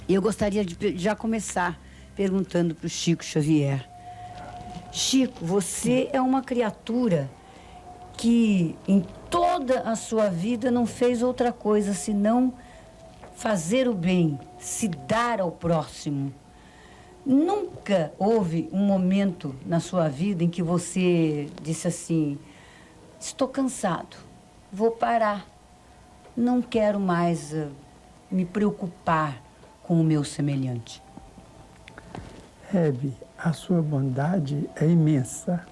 E eu gostaria de já começar perguntando para o Chico Xavier. Chico, você é uma criatura que em toda a sua vida não fez outra coisa senão fazer o bem, se dar ao próximo. Nunca houve um momento na sua vida em que você disse assim: estou cansado, vou parar, não quero mais me preocupar com o meu semelhante. Hebe, a sua bondade é imensa.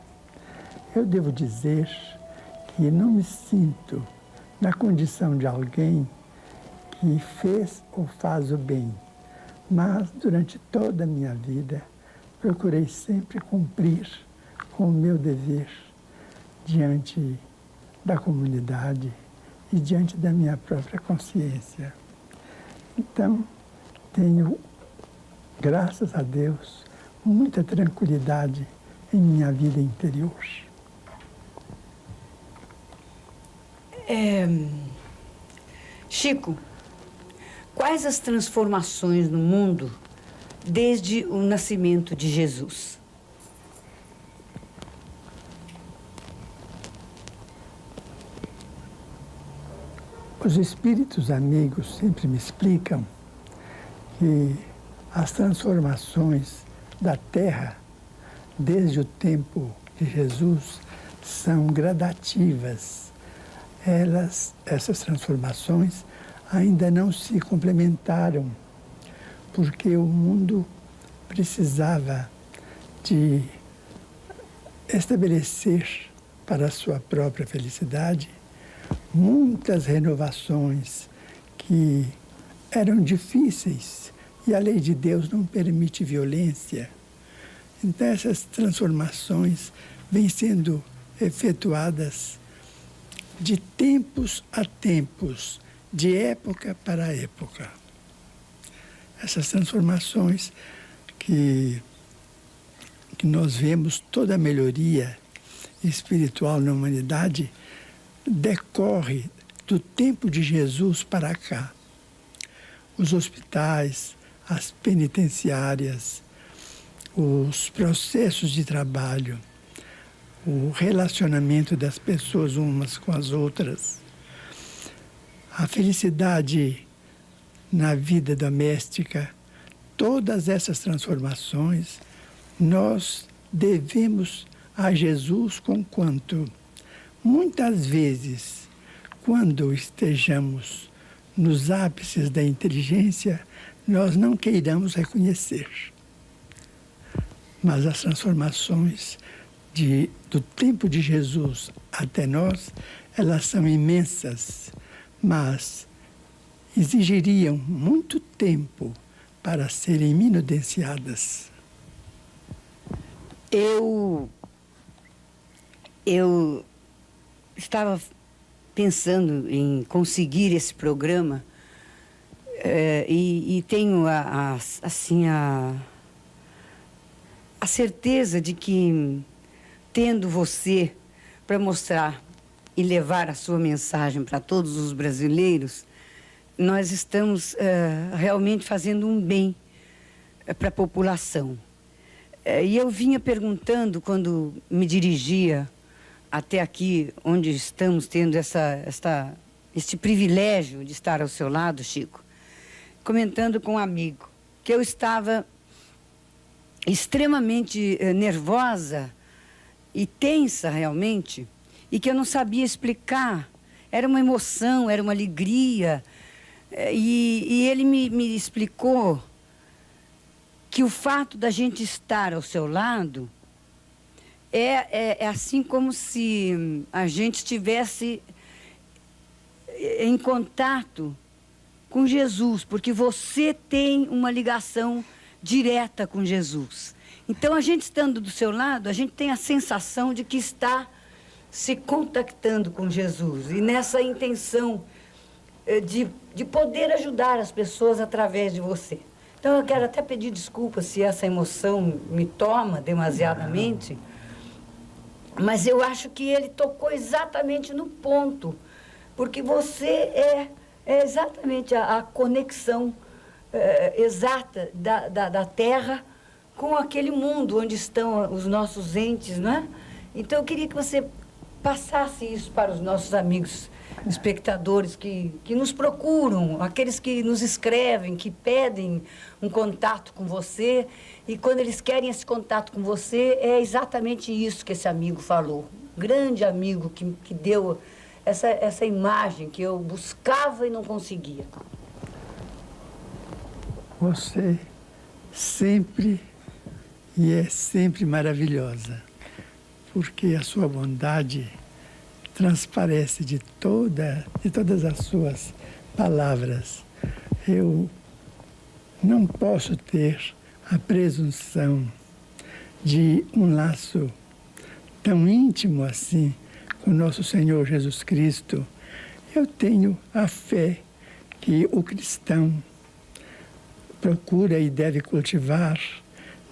Eu devo dizer que não me sinto na condição de alguém que fez ou faz o bem, mas durante toda a minha vida procurei sempre cumprir com o meu dever diante da comunidade e diante da minha própria consciência. Então, tenho, graças a Deus, muita tranquilidade em minha vida interior. Chico, quais as transformações no mundo desde o nascimento de Jesus? Os espíritos amigos sempre me explicam que as transformações da Terra, desde o tempo de Jesus, são gradativas. Essas transformações ainda não se complementaram, porque o mundo precisava de estabelecer para a sua própria felicidade muitas renovações que eram difíceis e a lei de Deus não permite violência. Então essas transformações vêm sendo efetuadas de tempos a tempos, de época para época. Essas transformações que nós vemos, toda a melhoria espiritual na humanidade decorre do tempo de Jesus para cá. Os hospitais, as penitenciárias, os processos de trabalho, o relacionamento das pessoas umas com as outras, a felicidade na vida doméstica, todas essas transformações nós devemos a Jesus, conquanto muitas vezes, quando estejamos nos ápices da inteligência, nós não queiramos reconhecer. Mas as transformações do tempo de Jesus até nós, elas são imensas, mas exigiriam muito tempo para serem minudenciadas. Eu estava pensando em conseguir esse programa e tenho a certeza de que, tendo você para mostrar e levar a sua mensagem para todos os brasileiros, nós estamos realmente fazendo um bem para a população. E eu vinha perguntando, quando me dirigia até aqui, onde estamos tendo este privilégio de estar ao seu lado, Chico, comentando com um amigo, que eu estava extremamente nervosa e tensa realmente, e que eu não sabia explicar. Era uma emoção, era uma alegria. E ele me explicou que o fato da gente estar ao seu lado é assim como se a gente estivesse em contato com Jesus, porque você tem uma ligação direta com Jesus. Então, a gente estando do seu lado, a gente tem a sensação de que está se contactando com Jesus, e nessa intenção de poder ajudar as pessoas através de você. Então, eu quero até pedir desculpa se essa emoção me toma demasiadamente, mas eu acho que ele tocou exatamente no ponto, porque você é exatamente a conexão exata da Terra com aquele mundo onde estão os nossos entes, não é? Então, eu queria que você passasse isso para os nossos amigos espectadores que nos procuram, aqueles que nos escrevem, que pedem um contato com você. E quando eles querem esse contato com você, é exatamente isso que esse amigo falou. Grande amigo que deu essa imagem que eu buscava e não conseguia. Você sempre e é sempre maravilhosa, porque a sua bondade transparece de todas as suas palavras. Eu não posso ter a presunção de um laço tão íntimo assim com nosso Senhor Jesus Cristo. Eu tenho a fé que o cristão procura e deve cultivar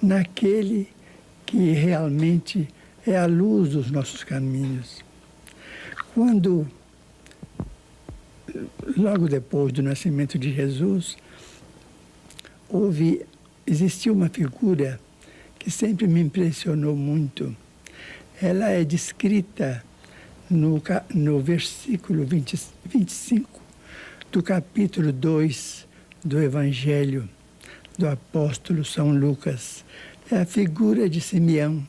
naquele que realmente é a luz dos nossos caminhos. Quando, logo depois do nascimento de Jesus, existiu uma figura que sempre me impressionou muito. Ela é descrita no versículo 25 do capítulo 2 do Evangelho do apóstolo São Lucas. É a figura de Simeão,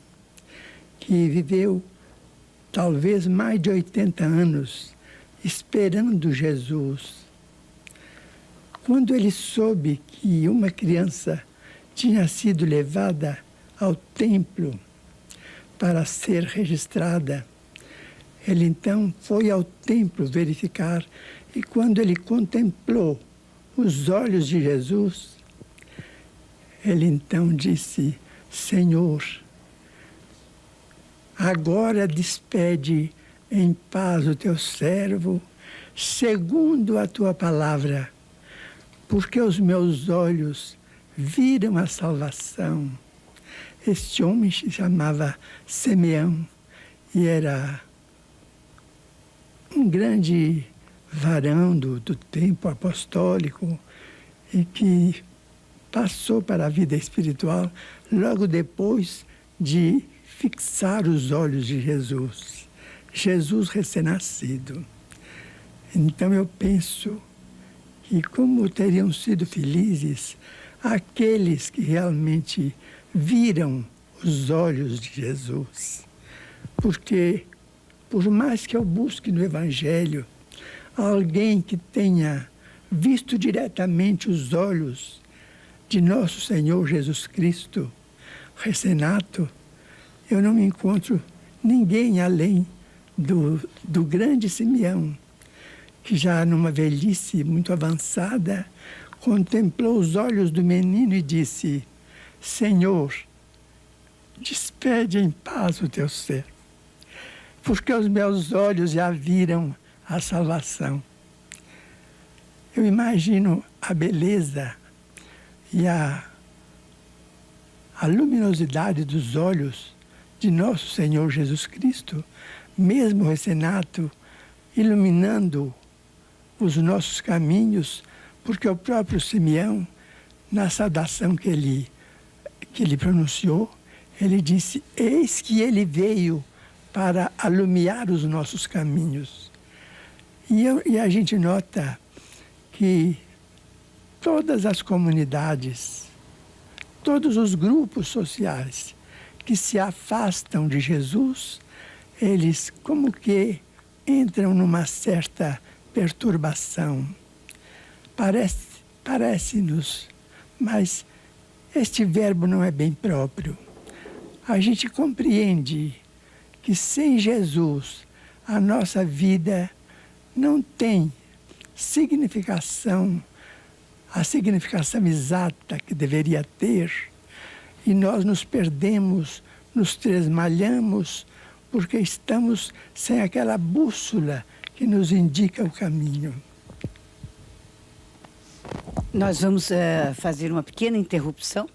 que viveu talvez mais de 80 anos esperando Jesus. Quando ele soube que uma criança tinha sido levada ao templo para ser registrada, ele então foi ao templo verificar, e quando ele contemplou os olhos de Jesus, ele então disse: Senhor, agora despede em paz o teu servo, segundo a tua palavra, porque os meus olhos viram a salvação. Este homem se chamava Simeão e era um grande varão do tempo apostólico e que passou para a vida espiritual logo depois de fixar os olhos de Jesus. Jesus recém-nascido. Então eu penso que como teriam sido felizes aqueles que realmente viram os olhos de Jesus. Porque, por mais que eu busque no Evangelho alguém que tenha visto diretamente os olhos de nosso Senhor Jesus Cristo, recém-nato, eu não encontro ninguém além do grande Simeão, que já numa velhice muito avançada, contemplou os olhos do menino e disse: Senhor, despede em paz o teu servo, porque os meus olhos já viram a salvação. Eu imagino a beleza e a luminosidade dos olhos de nosso Senhor Jesus Cristo, mesmo recém-nato, iluminando os nossos caminhos, porque o próprio Simeão, na saudação que ele pronunciou, ele disse: eis que ele veio para alumiar os nossos caminhos. E a gente nota que todas as comunidades, todos os grupos sociais que se afastam de Jesus, eles como que entram numa certa perturbação. Parece-nos, mas este verbo não é bem próprio. A gente compreende que sem Jesus a nossa vida não tem significação, a significação exata que deveria ter, e nós nos perdemos, nos tresmalhamos, porque estamos sem aquela bússola que nos indica o caminho. Nós vamos fazer uma pequena interrupção,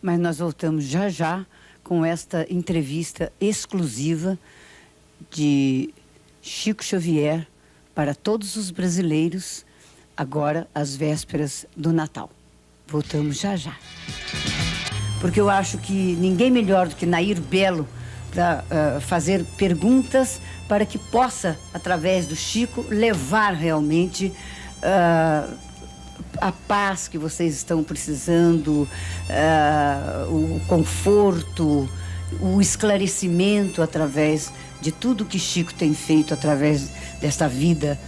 mas nós voltamos já já com esta entrevista exclusiva de Chico Xavier para todos os brasileiros, agora às vésperas do Natal. Voltamos já já. Porque eu acho que ninguém melhor do que Nair Belo para fazer perguntas para que possa, através do Chico, levar realmente a paz que vocês estão precisando, o conforto, o esclarecimento através de tudo que Chico tem feito através desta vida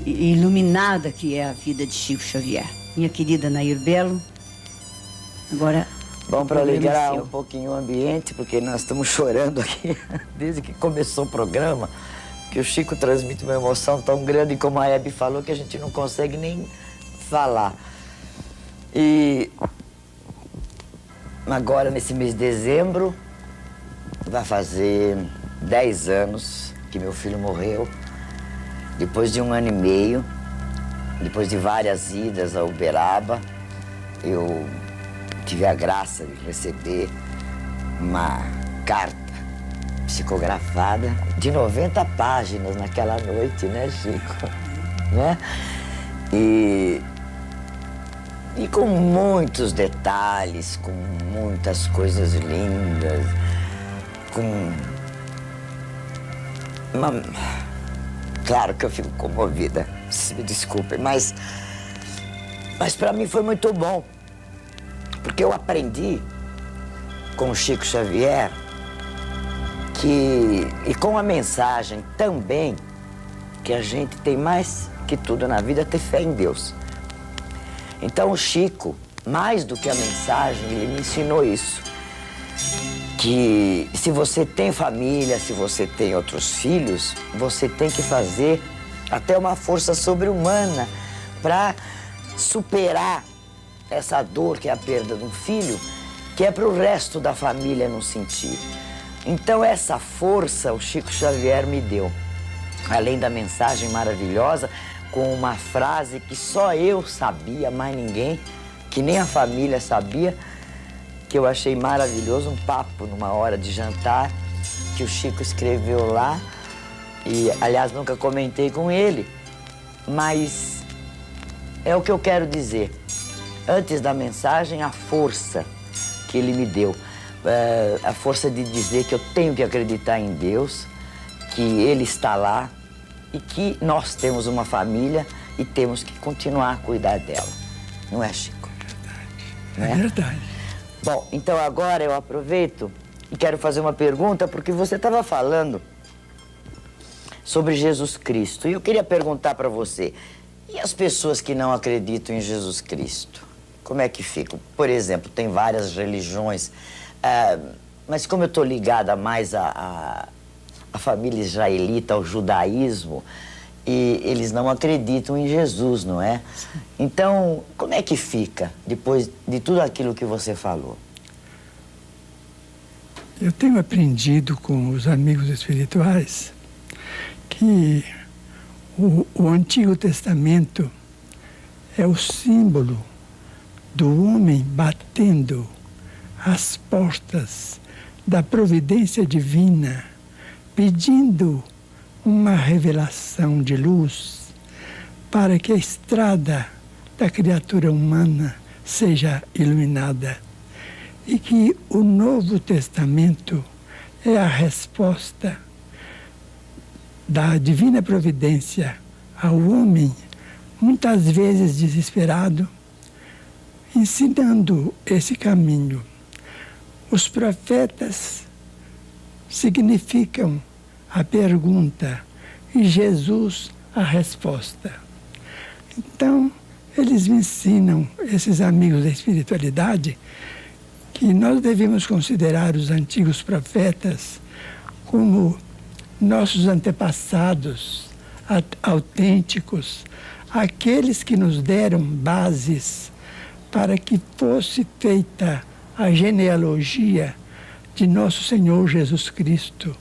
iluminada que é a vida de Chico Xavier. Minha querida Nair Belo, agora... Bom, para alegrar um pouquinho o ambiente, porque nós estamos chorando aqui desde que começou o programa, que o Chico transmite uma emoção tão grande, como a Hebe falou, que a gente não consegue nem falar. E agora, nesse mês de dezembro, vai fazer 10 anos que meu filho morreu, depois de 1 ano e meio, depois de várias idas a Uberaba. Eu tive a graça de receber uma carta psicografada de 90 páginas naquela noite, né, Chico? Né? E com muitos detalhes, com muitas coisas lindas, Claro que eu fico comovida, me desculpem, mas para mim foi muito bom. Porque eu aprendi com o Chico Xavier e com a mensagem também que a gente tem mais que tudo na vida ter fé em Deus. Então o Chico, mais do que a mensagem, ele me ensinou isso. Que se você tem família, se você tem outros filhos, você tem que fazer até uma força sobre-humana para superar essa dor que é a perda de um filho, que é para o resto da família não sentir. Então essa força o Chico Xavier me deu. Além da mensagem maravilhosa, com uma frase que só eu sabia, mais ninguém, que nem a família sabia, que eu achei maravilhoso, um papo numa hora de jantar, que o Chico escreveu lá, e aliás nunca comentei com ele, mas é o que eu quero dizer. Antes da mensagem, a força que ele me deu. A força de dizer que eu tenho que acreditar em Deus, que Ele está lá e que nós temos uma família e temos que continuar a cuidar dela. Não é, Chico? É verdade. Bom, então agora eu aproveito e quero fazer uma pergunta, porque você estava falando sobre Jesus Cristo. E eu queria perguntar para você, e as pessoas que não acreditam em Jesus Cristo? Como é que ficam? Por exemplo, tem várias religiões, mas como eu estou ligada mais à família israelita, ao judaísmo, e eles não acreditam em Jesus, não é? Então, como é que fica depois de tudo aquilo que você falou? Eu tenho aprendido com os amigos espirituais que o Antigo Testamento é o símbolo do homem batendo as portas da providência divina, pedindo uma revelação de luz para que a estrada da criatura humana seja iluminada. E que o Novo Testamento é a resposta da divina providência ao homem, muitas vezes desesperado, ensinando esse caminho. Os profetas significam a pergunta e Jesus a resposta. Então, eles me ensinam, esses amigos da espiritualidade, que nós devemos considerar os antigos profetas como nossos antepassados autênticos, aqueles que nos deram bases para que fosse feita a genealogia de nosso Senhor Jesus Cristo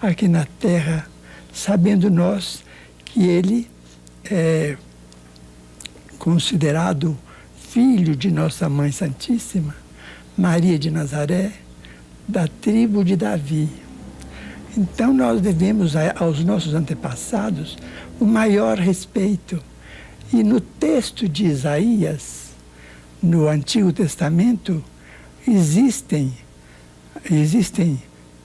aqui na Terra, sabendo nós que Ele é considerado filho de nossa Mãe Santíssima, Maria de Nazaré, da tribo de Davi. Então nós devemos aos nossos antepassados o maior respeito. E no texto de Isaías, no Antigo Testamento existem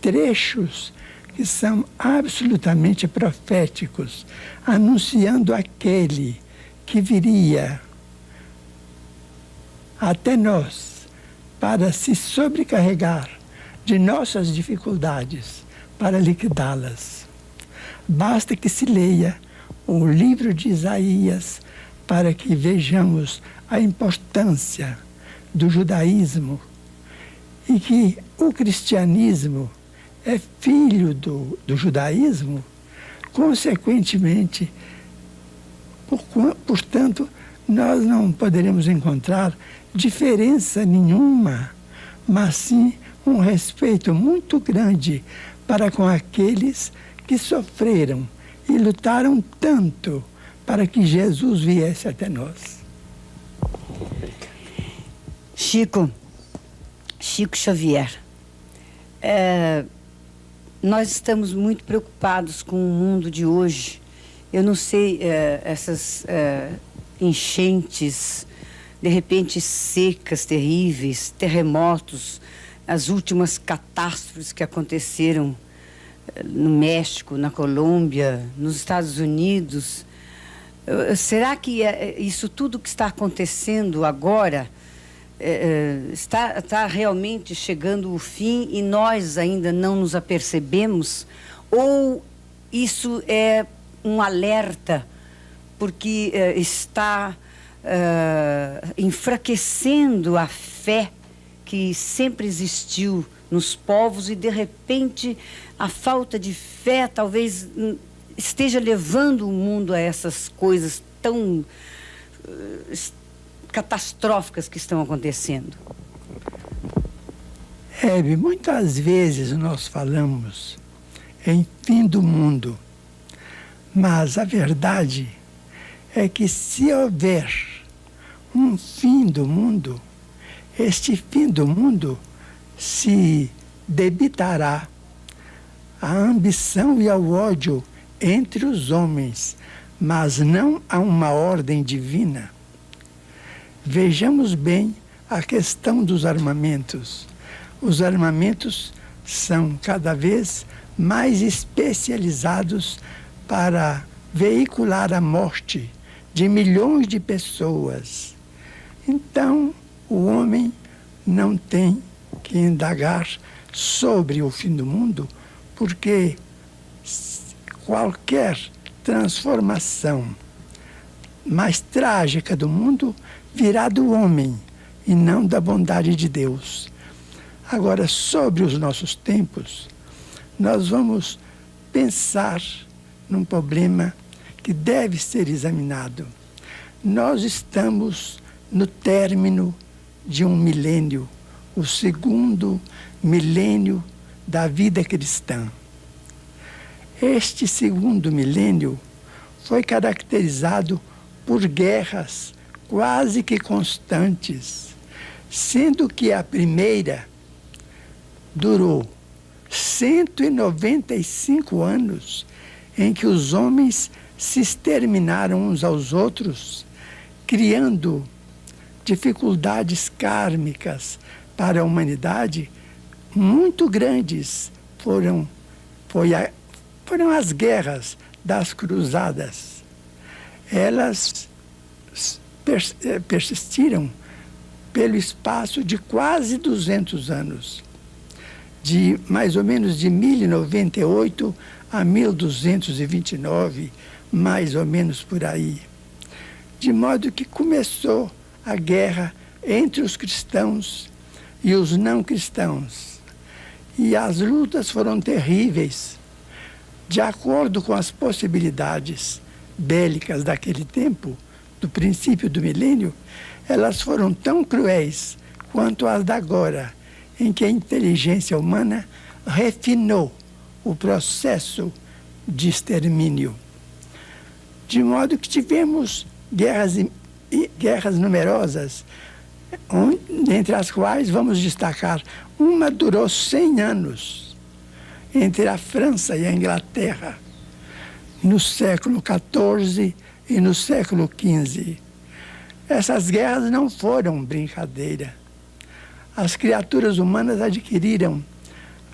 trechos que são absolutamente proféticos, anunciando aquele que viria até nós para se sobrecarregar de nossas dificuldades, para liquidá-las. Basta que se leia o livro de Isaías para que vejamos a importância do judaísmo e que o cristianismo é filho do judaísmo, consequentemente, portanto, nós não poderemos encontrar diferença nenhuma, mas sim um respeito muito grande para com aqueles que sofreram e lutaram tanto para que Jesus viesse até nós. Chico Xavier, nós estamos muito preocupados com o mundo de hoje. Eu não sei, essas enchentes, de repente secas terríveis, terremotos, as últimas catástrofes que aconteceram no México, na Colômbia, nos Estados Unidos. Será que isso tudo que está acontecendo agora está realmente chegando ao fim e nós ainda não nos apercebemos? Ou isso é um alerta porque está enfraquecendo a fé que sempre existiu nos povos e, de repente, a falta de fé talvez esteja levando o mundo a essas coisas tão catastróficas que estão acontecendo? Hebe, muitas vezes nós falamos em fim do mundo, mas a verdade é que se houver um fim do mundo, este fim do mundo se debitará à ambição e ao ódio entre os homens, mas não a uma ordem divina. Vejamos bem a questão dos armamentos. Os armamentos são cada vez mais especializados para veicular a morte de milhões de pessoas. Então, o homem não tem que indagar sobre o fim do mundo, porque qualquer transformação mais trágica do mundo virá do homem e não da bondade de Deus. Agora, sobre os nossos tempos, nós vamos pensar num problema que deve ser examinado. Nós estamos no término de um milênio, o segundo milênio da vida cristã. Este segundo milênio foi caracterizado por guerras quase que constantes, sendo que a primeira durou 195 anos, em que os homens se exterminaram uns aos outros, criando dificuldades kármicas para a humanidade muito grandes. Foram as guerras das cruzadas. Elas persistiram pelo espaço de quase 200 anos, de mais ou menos de 1098 a 1229, mais ou menos por aí. De modo que começou a guerra entre os cristãos e os não cristãos. E as lutas foram terríveis. De acordo com as possibilidades bélicas daquele tempo, do princípio do milênio, elas foram tão cruéis quanto as da agora, em que a inteligência humana refinou o processo de extermínio. De modo que tivemos guerras numerosas, entre as quais vamos destacar uma durou 100 anos, entre a França e a Inglaterra, no século XIV e no século XV. Essas guerras não foram brincadeira. As criaturas humanas adquiriram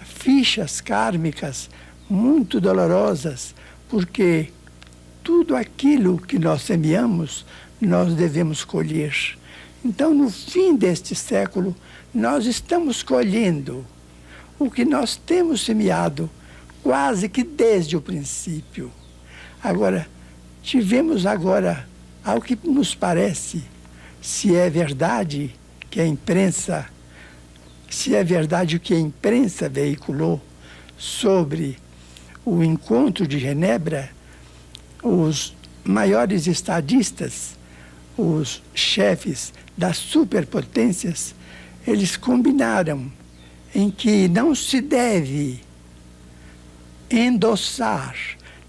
fichas kármicas muito dolorosas, porque tudo aquilo que nós semeamos, nós devemos colher. Então, no fim deste século, nós estamos colhendo o que nós temos semeado, quase que desde o princípio. Agora, tivemos agora, ao que nos parece, se é verdade que a imprensa, se é verdade o que a imprensa veiculou sobre o encontro de Genebra, os maiores estadistas, os chefes das superpotências, eles combinaram em que não se deve endossar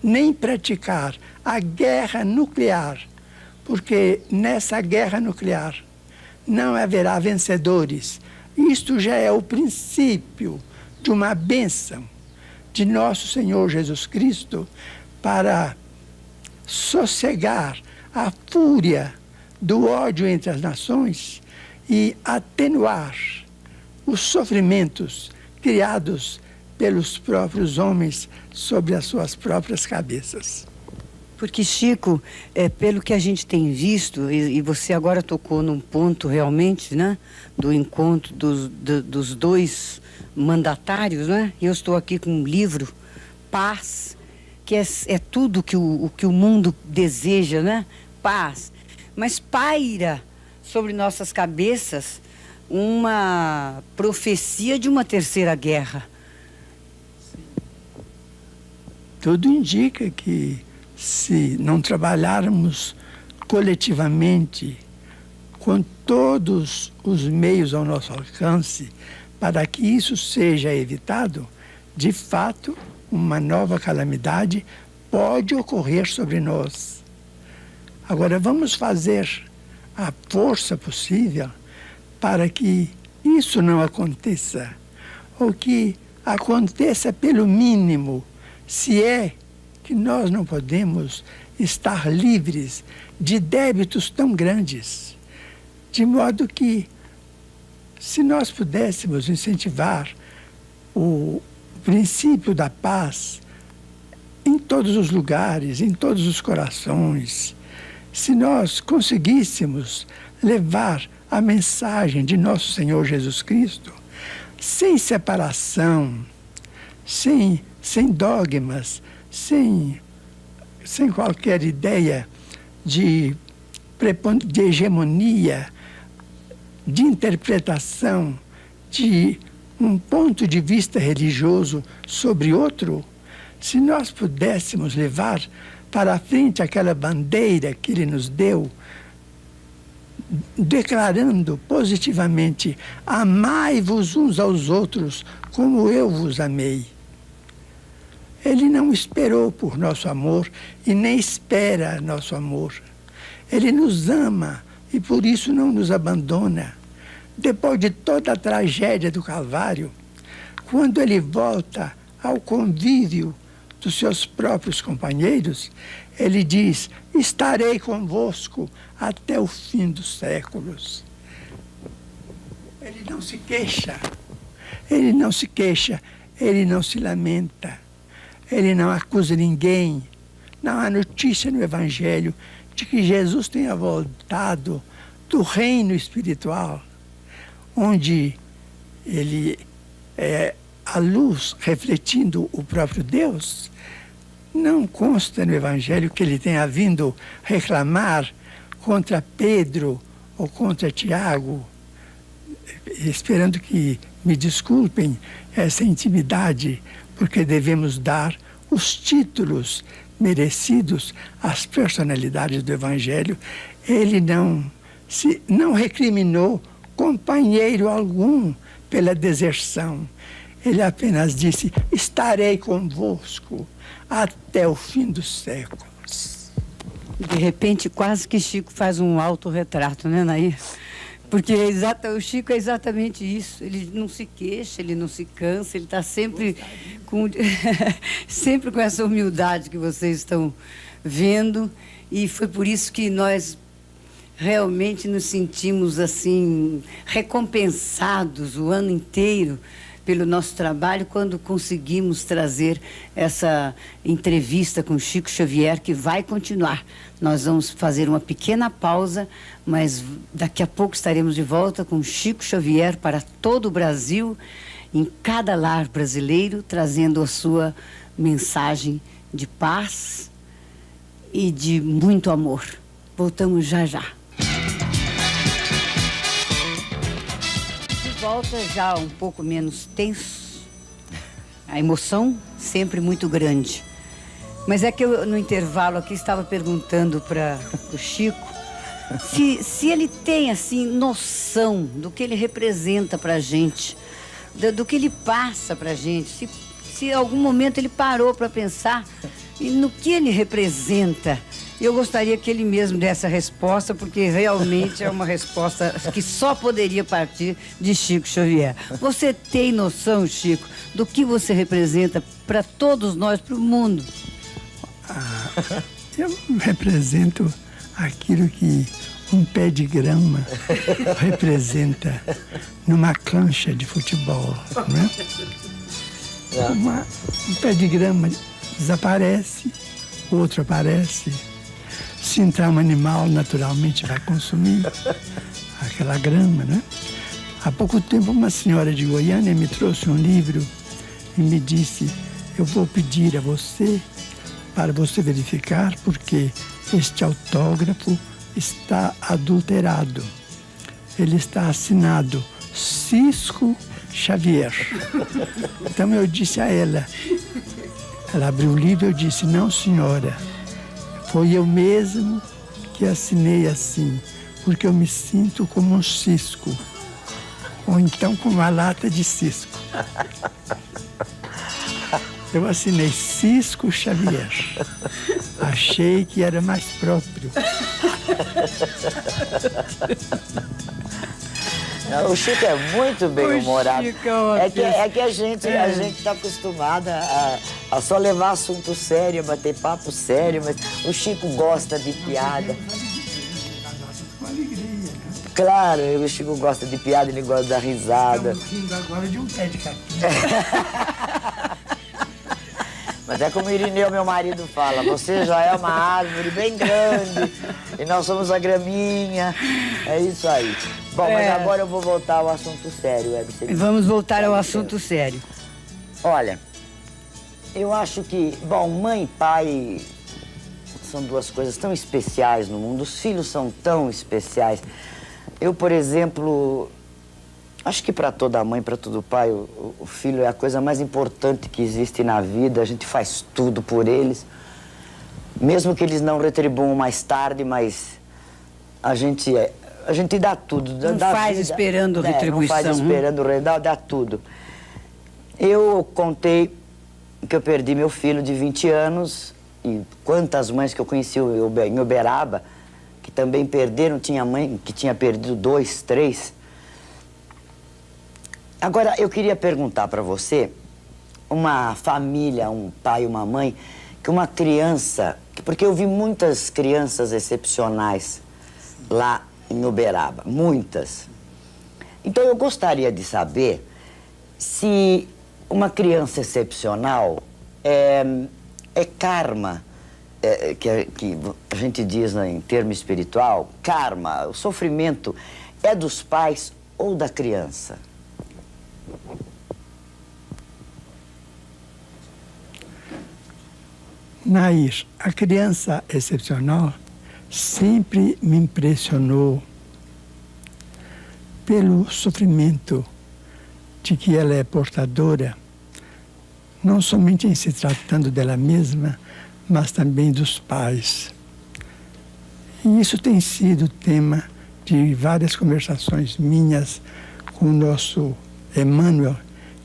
nem praticar a guerra nuclear, porque nessa guerra nuclear não haverá vencedores. Isto já é o princípio de uma bênção de nosso Senhor Jesus Cristo para sossegar a fúria do ódio entre as nações e atenuar os sofrimentos criados pelos próprios homens sobre as suas próprias cabeças. Porque, Chico, pelo que a gente tem visto, e você agora tocou num ponto realmente, né, do encontro dos dois mandatários, né? Eu estou aqui com um livro, Paz, que é tudo que o que o mundo deseja, né? Paz. Mas paira sobre nossas cabeças uma profecia de uma terceira guerra. Tudo indica que, se não trabalharmos coletivamente com todos os meios ao nosso alcance para que isso seja evitado, de fato, uma nova calamidade pode ocorrer sobre nós. Agora, vamos fazer a força possível para que isso não aconteça, ou que aconteça pelo mínimo, se é que nós não podemos estar livres de débitos tão grandes, de modo que, se nós pudéssemos incentivar o princípio da paz em todos os lugares, em todos os corações, se nós conseguíssemos levar a mensagem de nosso Senhor Jesus Cristo sem separação, sem dogmas, sem qualquer ideia de hegemonia, de interpretação de um ponto de vista religioso sobre outro, se nós pudéssemos levar para a frente aquela bandeira que Ele nos deu, declarando positivamente: amai-vos uns aos outros como eu vos amei. Ele não esperou por nosso amor e nem espera nosso amor. Ele nos ama e por isso não nos abandona. Depois de toda a tragédia do Calvário, quando ele volta ao convívio dos seus próprios companheiros, ele diz: estarei convosco até o fim dos séculos. Ele não se queixa, ele não se queixa, ele não se lamenta, ele não acusa ninguém. Não há notícia no Evangelho de que Jesus tenha voltado do reino espiritual, onde ele é a luz refletindo o próprio Deus. Não consta no Evangelho que ele tenha vindo reclamar contra Pedro ou contra Tiago, esperando que me desculpem essa intimidade, porque devemos dar os títulos merecidos às personalidades do Evangelho. Ele não recriminou companheiro algum pela deserção. Ele apenas disse: estarei convosco até o fim dos séculos. De repente, quase que Chico faz um autorretrato, né, Nair? Porque o Chico é exatamente isso. Ele não se queixa, ele não se cansa, ele está sempre sempre com essa humildade que vocês estão vendo. E foi por isso que nós realmente nos sentimos assim recompensados o ano inteiro pelo nosso trabalho quando conseguimos trazer essa entrevista com Chico Xavier, que vai continuar. Nós vamos fazer uma pequena pausa, mas daqui a pouco estaremos de volta com Chico Xavier para todo o Brasil, em cada lar brasileiro, trazendo a sua mensagem de paz e de muito amor. Voltamos já já. De volta já um pouco menos tenso, a emoção sempre muito grande. Mas é que eu, no intervalo aqui, estava perguntando para o Chico se ele tem, assim, noção do que ele representa para a gente, do que ele passa para a gente, se em algum momento ele parou para pensar no que ele representa. Eu gostaria que ele mesmo desse a resposta, porque realmente é uma resposta que só poderia partir de Chico Xavier. Você tem noção, Chico, do que você representa para todos nós, para o mundo? Eu represento aquilo que um pé de grama representa numa cancha de futebol, né? Um pé de grama desaparece, outro aparece. Se entrar um animal, naturalmente vai consumir aquela grama, né? Há pouco tempo, uma senhora de Goiânia me trouxe um livro e me disse: eu vou pedir a você para você verificar, porque este autógrafo está adulterado. Ele está assinado Cisco Xavier. Então eu disse a ela, ela abriu o livro e eu disse: não, senhora, foi eu mesmo que assinei assim, porque eu me sinto como um cisco, ou então como uma lata de cisco. Eu assinei Cisco Xavier. Achei que era mais próprio. O Chico é muito bem-humorado. É que a gente está acostumada a só levar assunto sério, a bater papo sério, mas o Chico gosta de piada. Com alegria, né? Claro, o Chico gosta de piada, ele gosta da risada. Estamos rindo agora de um pé de capim. Mas é como o Irineu, meu marido, fala: você já é uma árvore bem grande e nós somos a graminha. É isso aí. Bom, mas agora eu vou voltar ao assunto sério, Web. Vamos voltar ao assunto sério. Olha, eu acho que, bom, mãe e pai são duas coisas tão especiais no mundo. Os filhos são tão especiais. Eu, por exemplo, acho que para toda mãe, para todo pai, o filho é a coisa mais importante que existe na vida. A gente faz tudo por eles, mesmo que eles não retribuam mais tarde, mas a gente dá tudo. Não faz esperando retribuição. Não faz esperando, dá tudo. Eu contei que eu perdi meu filho de 20 anos, e quantas mães que eu conheci em Uberaba, que também perderam, tinha mãe que tinha perdido 2, 3. Agora, eu queria perguntar para você, uma família, um pai e uma mãe, que uma criança, porque eu vi muitas crianças excepcionais lá em Uberaba, muitas. Então, eu gostaria de saber se uma criança excepcional é karma, que a gente diz, né, em termo espiritual, karma, o sofrimento é dos pais ou da criança? Nair, a criança excepcional sempre me impressionou pelo sofrimento de que ela é portadora, não somente em se tratando dela mesma, mas também dos pais. E isso tem sido tema de várias conversações minhas com o nosso Emmanuel,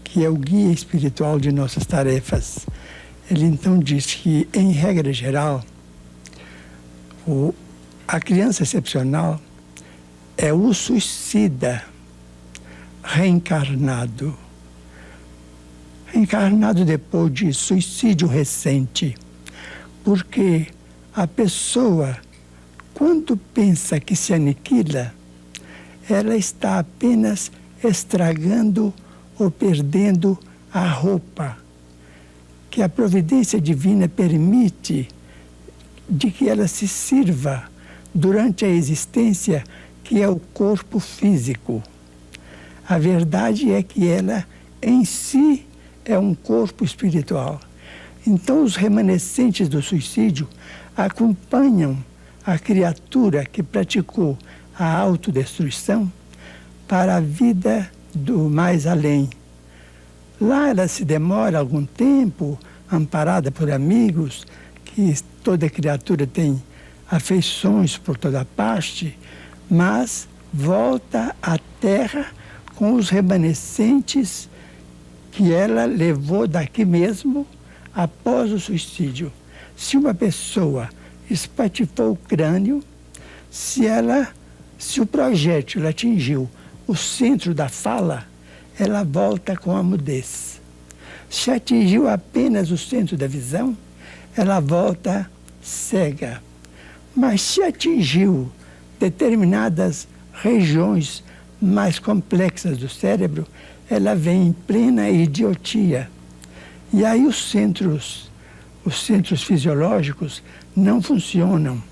que é o guia espiritual de nossas tarefas. Ele então diz que, em regra geral, a criança excepcional é o suicida reencarnado. Reencarnado depois de suicídio recente. Porque a pessoa, quando pensa que se aniquila, ela está apenas estragando ou perdendo a roupa que a providência divina permite de que ela se sirva durante a existência, que é o corpo físico. A verdade é que ela, em si, é um corpo espiritual. Então, os remanescentes do suicídio acompanham a criatura que praticou a autodestruição para a vida do mais além. Lá ela se demora algum tempo, amparada por amigos, que toda criatura tem afeições por toda parte, mas volta à Terra com os remanescentes que ela levou daqui mesmo após o suicídio. Se uma pessoa espatifou o crânio, se o projétil atingiu o centro da fala, ela volta com a mudez. Se atingiu apenas o centro da visão, ela volta cega. Mas se atingiu determinadas regiões mais complexas do cérebro, ela vem em plena idiotia. E aí os centros fisiológicos não funcionam.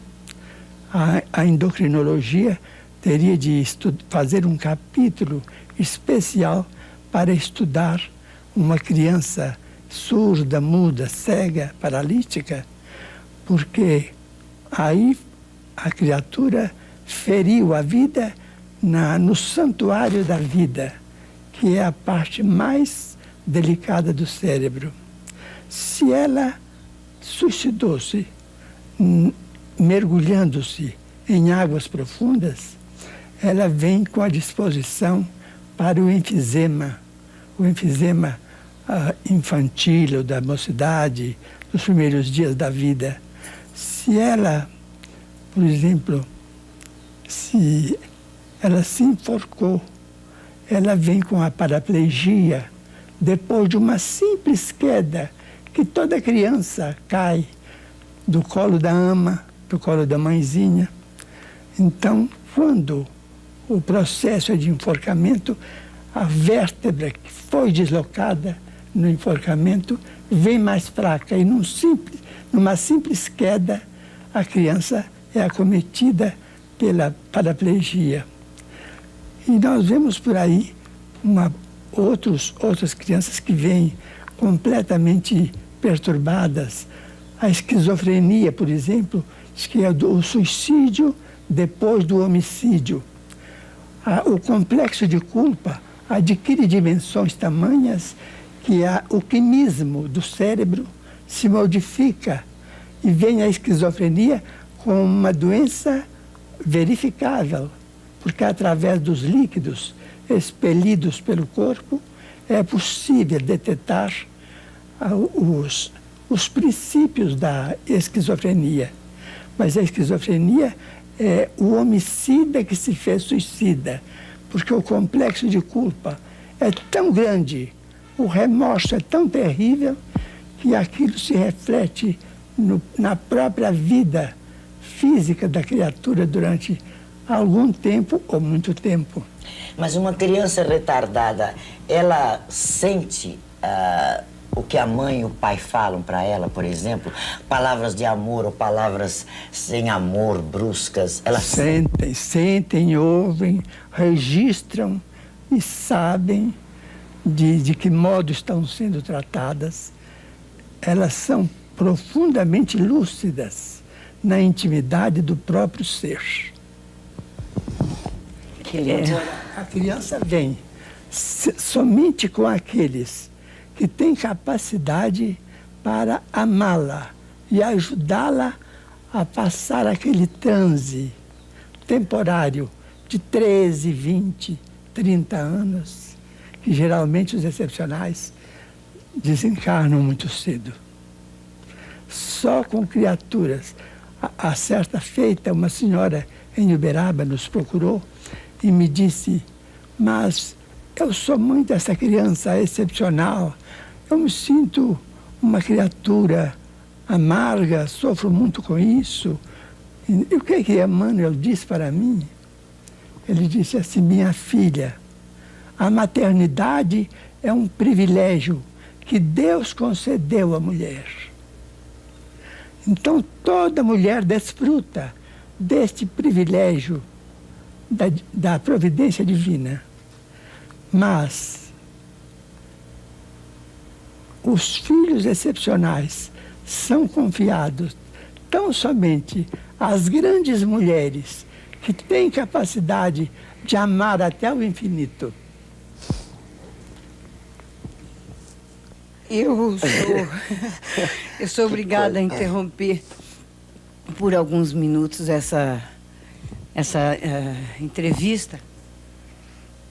A endocrinologia teria de fazer um capítulo especial para estudar uma criança surda, muda, cega, paralítica, porque aí a criatura feriu a vida no santuário da vida, que é a parte mais delicada do cérebro. Se ela suicidou-se, mergulhando-se em águas profundas, ela vem com a disposição para o enfisema infantil ou da mocidade, dos primeiros dias da vida. Se ela, por exemplo, se ela se enforcou, ela vem com a paraplegia depois de uma simples queda, que toda criança cai do colo da ama, do colo da mãezinha. Então, quando o processo é de enforcamento, a vértebra que foi deslocada no enforcamento vem mais fraca e numa simples queda, a criança é acometida pela paraplegia. E nós vemos por aí outras crianças que vêm completamente perturbadas. A esquizofrenia, por exemplo, que é o suicídio depois do homicídio. O complexo de culpa adquire dimensões tamanhas que o quimismo do cérebro se modifica e vem a esquizofrenia com uma doença verificável, porque através dos líquidos expelidos pelo corpo é possível detectar os princípios da esquizofrenia. Mas a esquizofrenia é o homicida que se fez suicida, porque o complexo de culpa é tão grande, o remorso é tão terrível, que aquilo se reflete na própria vida física da criatura durante algum tempo ou muito tempo. Mas uma criança retardada, ela sente o que a mãe e o pai falam para ela, por exemplo? Palavras de amor ou palavras sem amor, bruscas? Ela sentem, ouvem, registram e sabem de que modo estão sendo tratadas. Elas são profundamente lúcidas na intimidade do próprio ser. A criança vem somente com aqueles que têm capacidade para amá-la e ajudá-la a passar aquele transe temporário de 13, 20, 30 anos, que geralmente os excepcionais desencarnam muito cedo. Só com criaturas. A certa feita, uma senhora em Uberaba nos procurou e me disse: mas eu sou mãe dessa criança excepcional, eu me sinto uma criatura amarga, sofro muito com isso. E o que Emmanuel disse para mim? Ele disse assim: minha filha, a maternidade é um privilégio que Deus concedeu à mulher. Então, toda mulher desfruta deste privilégio da providência divina. Mas os filhos excepcionais são confiados tão somente às grandes mulheres que têm capacidade de amar até o infinito. Eu sou obrigada a interromper por alguns minutos essa entrevista,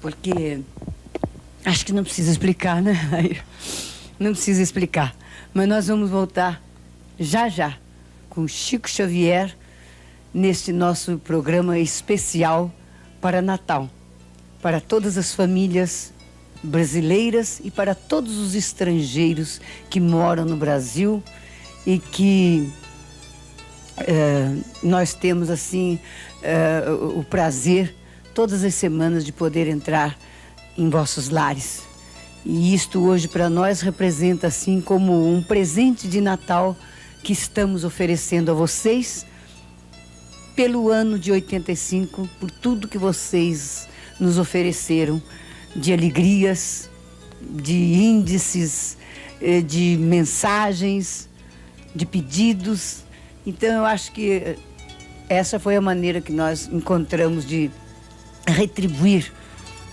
porque acho que não precisa explicar, né? Não precisa explicar. Mas nós vamos voltar já com Chico Xavier neste nosso programa especial para Natal, para todas as famílias brasileiras e para todos os estrangeiros que moram no Brasil e que nós temos assim o prazer todas as semanas de poder entrar em vossos lares. E isto hoje para nós representa assim como um presente de Natal que estamos oferecendo a vocês pelo ano de 85, por tudo que vocês nos ofereceram de alegrias, de índices, de mensagens, de pedidos. Então eu acho que essa foi a maneira que nós encontramos de retribuir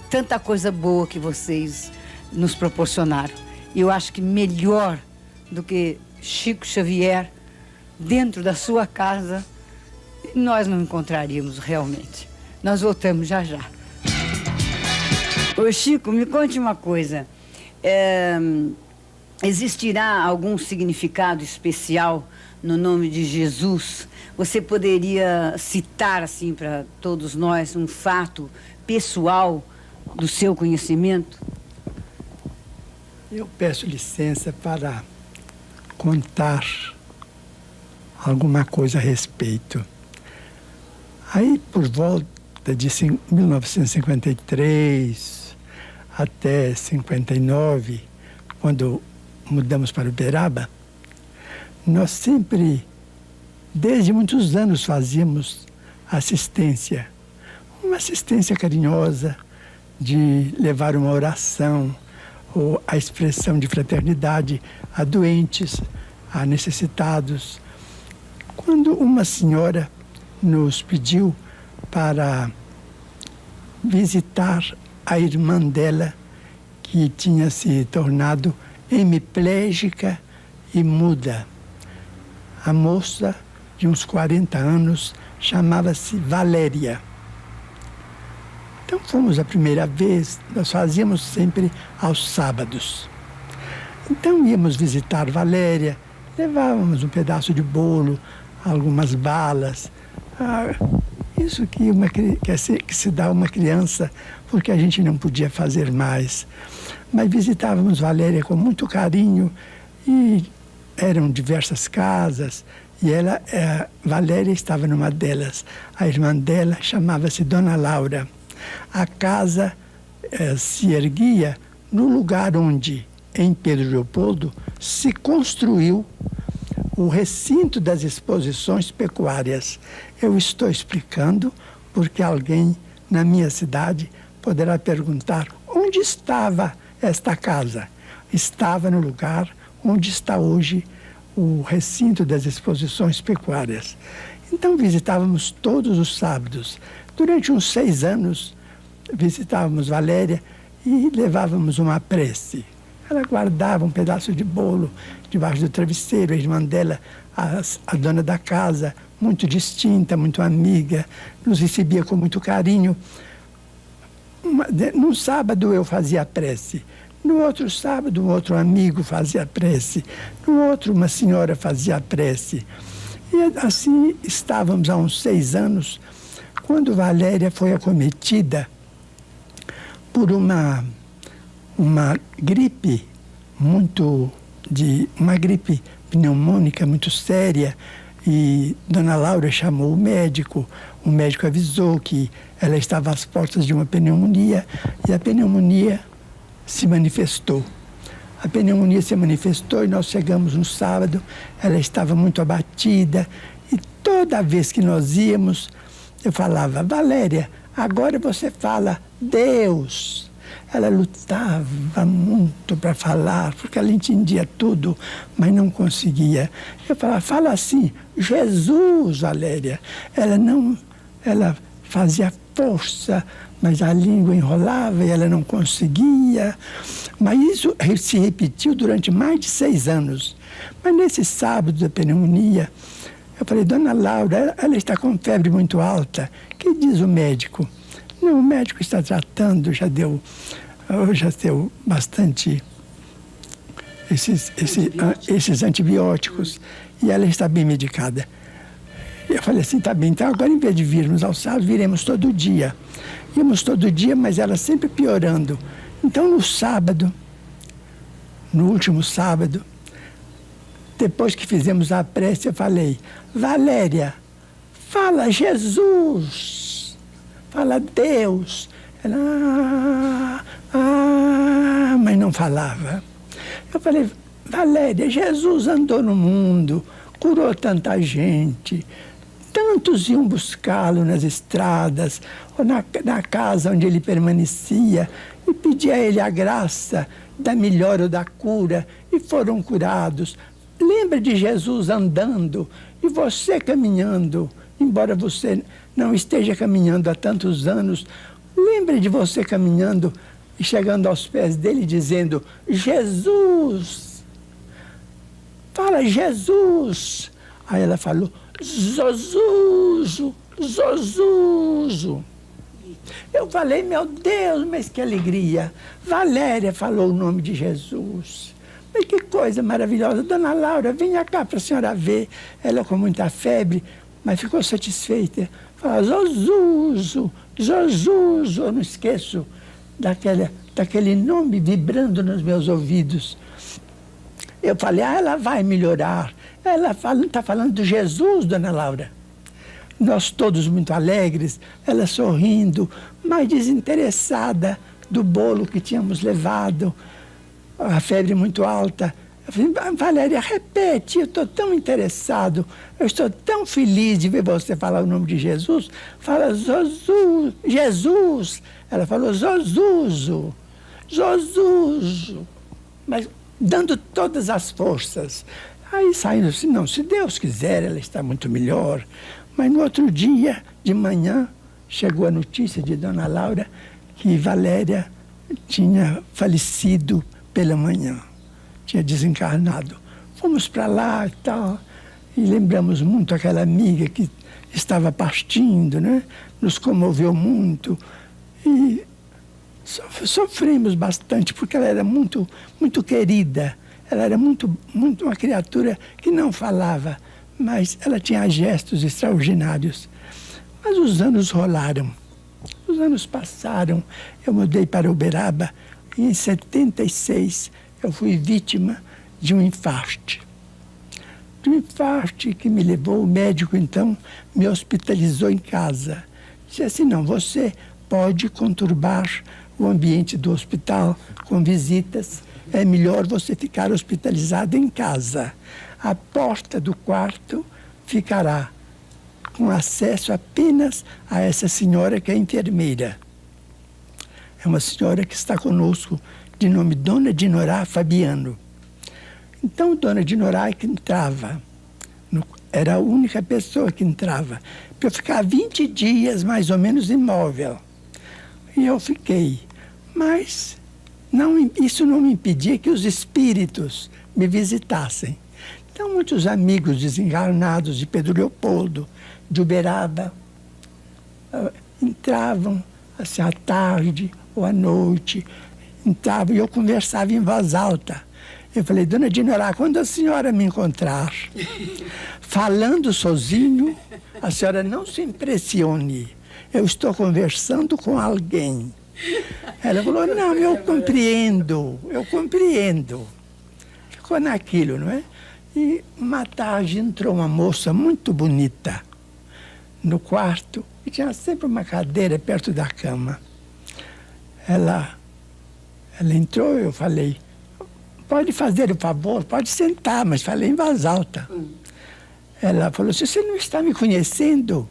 tanta coisa boa que vocês nos proporcionaram. E eu acho que melhor do que Chico Xavier dentro da sua casa nós não encontraríamos realmente. Nós voltamos já. Ô Chico, me conte uma coisa. Existirá algum significado especial no nome de Jesus? Você poderia citar assim para todos nós um fato pessoal do seu conhecimento? Eu peço licença para contar alguma coisa a respeito. Aí, por volta de 1953 até 59, quando mudamos para Uberaba, nós sempre, desde muitos anos, fazíamos assistência. Uma assistência carinhosa de levar uma oração ou a expressão de fraternidade a doentes, a necessitados. Quando uma senhora nos pediu para visitar a irmã dela, que tinha se tornado hemiplégica e muda. A moça, de uns 40 anos, chamava-se Valéria. Então fomos a primeira vez, nós fazíamos sempre aos sábados. Então íamos visitar Valéria, levávamos um pedaço de bolo, algumas balas, isso que se dá a uma criança, porque a gente não podia fazer mais. Mas visitávamos Valéria com muito carinho e eram diversas casas e Valéria estava numa delas. A irmã dela chamava-se Dona Laura. A casa se erguia no lugar onde, em Pedro Leopoldo, se construiu o recinto das exposições pecuárias. Eu estou explicando porque alguém na minha cidade poderá perguntar onde estava esta casa. Estava no lugar onde está hoje o recinto das exposições pecuárias. Então visitávamos todos os sábados. Durante uns 6 anos visitávamos Valéria e levávamos uma prece. Ela guardava um pedaço de bolo debaixo do travesseiro. A irmã dela, a dona da casa, muito distinta, muito amiga, nos recebia com muito carinho. Num sábado eu fazia a prece. No outro sábado, um outro amigo fazia a prece. No outro, uma senhora fazia a prece. E assim estávamos há uns 6 anos, quando Valéria foi acometida por uma gripe uma gripe pneumônica muito séria, E Dona Laura chamou o médico avisou que ela estava às portas de uma pneumonia, e a pneumonia se manifestou. A pneumonia se manifestou e nós chegamos no sábado, ela estava muito abatida, e toda vez que nós íamos, eu falava: Valéria, agora você fala Deus. Ela lutava muito para falar, porque ela entendia tudo, mas não conseguia. Eu falava: fala assim, Jesus, Valéria. Ela fazia força, mas a língua enrolava e ela não conseguia. Mas isso se repetiu durante mais de 6 anos. Mas nesse sábado da pneumonia, eu falei: Dona Laura, ela está com febre muito alta. O que diz o médico? Não, o médico está tratando, já deu bastante esses antibióticos e ela está bem medicada. Eu falei assim: tá bem, então agora em vez de virmos ao sábado, viremos todo dia. Íamos todo dia, mas ela sempre piorando. Então no último sábado, depois que fizemos a prece, eu falei: Valéria, fala Jesus, fala Deus. Ela, mas não falava. Eu falei: Valéria, Jesus andou no mundo, curou tanta gente, tantos iam buscá-lo nas estradas, ou na casa onde ele permanecia, e pedia a ele a graça da melhora ou da cura, e foram curados. Lembra de Jesus andando e você caminhando, embora você não esteja caminhando há tantos anos. Lembra de você caminhando e chegando aos pés dele dizendo: Jesus, fala Jesus. Aí ela falou: Zozuzo, Zozuzo. Eu falei: meu Deus, mas que alegria. Valéria falou o nome de Jesus. Mas que coisa maravilhosa. Dona Laura, venha cá para a senhora ver. Ela com muita febre, mas ficou satisfeita. Fala: Zozuzo, Zozuzo. Eu não esqueço daquele nome vibrando nos meus ouvidos. Eu falei: ela vai melhorar. Ela está falando de Jesus, Dona Laura. Nós todos muito alegres, ela sorrindo, mas desinteressada do bolo que tínhamos levado, a febre muito alta. Eu falei: Valéria, repete, eu estou tão interessado, eu estou tão feliz de ver você falar o nome de Jesus. Fala Zozu, Jesus. Ela falou Zozuzo, Zozuzo, mas dando todas as forças. Aí saindo assim: não, se Deus quiser, ela está muito melhor. Mas no outro dia, de manhã, chegou a notícia de Dona Laura que Valéria tinha falecido pela manhã, tinha desencarnado. Fomos para lá e tal, e lembramos muito aquela amiga que estava partindo, né? Nos comoveu muito e sofremos bastante, porque ela era muito, muito querida. Ela era muito uma criatura que não falava, mas ela tinha gestos extraordinários. Mas os anos rolaram, os anos passaram. Eu mudei para Uberaba e em 76 eu fui vítima de um infarto. De um infarto que me levou, o médico então me hospitalizou em casa. Disse assim: não, você pode conturbar o ambiente do hospital com visitas, é melhor você ficar hospitalizado em casa. A porta do quarto ficará com acesso apenas a essa senhora que é enfermeira. É uma senhora que está conosco, de nome Dona Dinorá Fabiano. Então, Dona Dinorá é que entrava, era a única pessoa que entrava, para eu ficar 20 dias mais ou menos imóvel. E eu fiquei, mas isso não me impedia que os espíritos me visitassem. Então, muitos amigos desencarnados de Pedro Leopoldo, de Uberaba, entravam assim, à tarde ou à noite, entravam e eu conversava em voz alta. Eu falei: Dona Dinorá, quando a senhora me encontrar falando sozinho, a senhora não se impressione. Eu estou conversando com alguém. Ela falou: não, eu compreendo. Ficou naquilo, não é? E uma tarde entrou uma moça muito bonita no quarto e tinha sempre uma cadeira perto da cama. Ela entrou e eu falei, pode fazer o favor, pode sentar, mas falei em voz alta. Ela falou assim, você não está me conhecendo?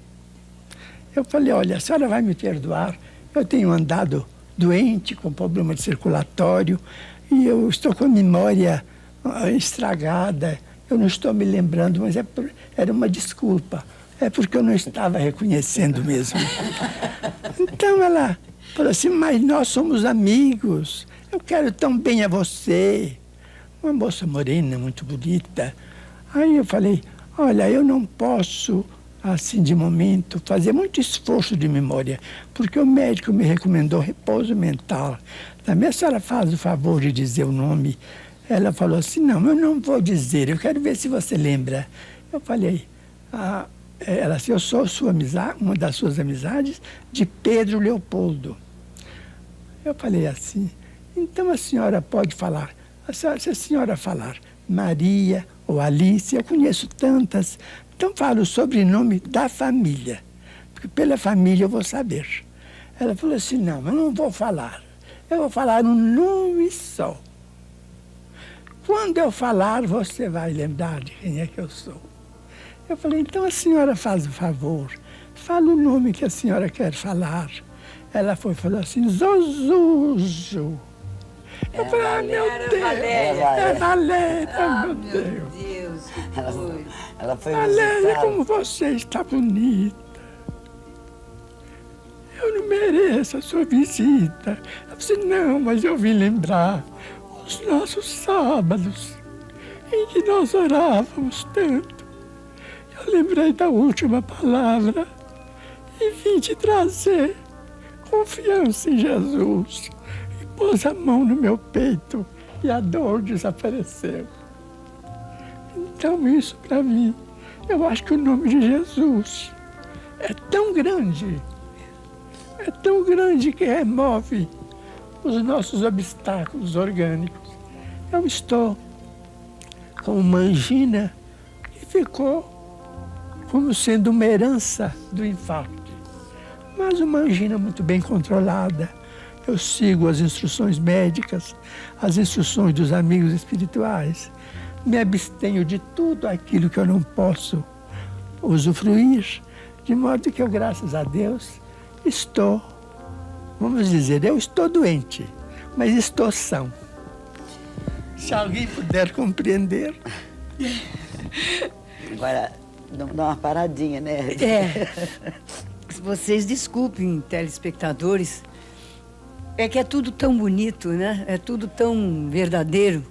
Eu falei, olha, a senhora vai me perdoar, eu tenho andado doente, com problema de circulatório, e eu estou com a memória estragada, eu não estou me lembrando, mas era uma desculpa. É porque eu não estava reconhecendo mesmo. Então ela falou assim, mas nós somos amigos, eu quero tão bem a você. Uma moça morena, muito bonita. Aí eu falei, olha, eu não posso, assim, de momento, fazer muito esforço de memória, porque o médico me recomendou repouso mental. Também a senhora faz o favor de dizer o nome. Ela falou assim, não, eu não vou dizer, eu quero ver se você lembra. Eu falei, ela assim, eu sou uma das suas amizades, de Pedro Leopoldo. Eu falei assim, então a senhora pode falar, se a senhora falar Maria ou Alice, eu conheço tantas, então falo o sobrenome da família, porque pela família eu vou saber. Ela falou assim, não, eu não vou falar, eu vou falar um nome só. Quando eu falar, você vai lembrar de quem é que eu sou. Eu falei, então a senhora faz o favor, fala o nome que a senhora quer falar. Ela falou assim, Zozuzo. Eu falei, ai meu Deus, é Valéria, meu Deus. Ela foi Valéria, visitar. como você está bonita. Eu não mereço a sua visita. Eu disse, não, mas eu vim lembrar os nossos sábados, em que nós orávamos tanto. Eu lembrei da última palavra e vim te trazer confiança em Jesus. E pôs a mão no meu peito e a dor desapareceu. Então isso para mim, eu acho que o nome de Jesus é tão grande que remove os nossos obstáculos orgânicos. Eu estou com uma angina que ficou como sendo uma herança do infarto. Mas uma angina muito bem controlada. Eu sigo as instruções médicas, as instruções dos amigos espirituais. Me abstenho de tudo aquilo que eu não posso usufruir, de modo que eu, graças a Deus, estou, vamos dizer, eu estou doente, mas estou são. Se alguém puder compreender. Agora, dá uma paradinha, né? Vocês desculpem, telespectadores, é que é tudo tão bonito, né? É tudo tão verdadeiro,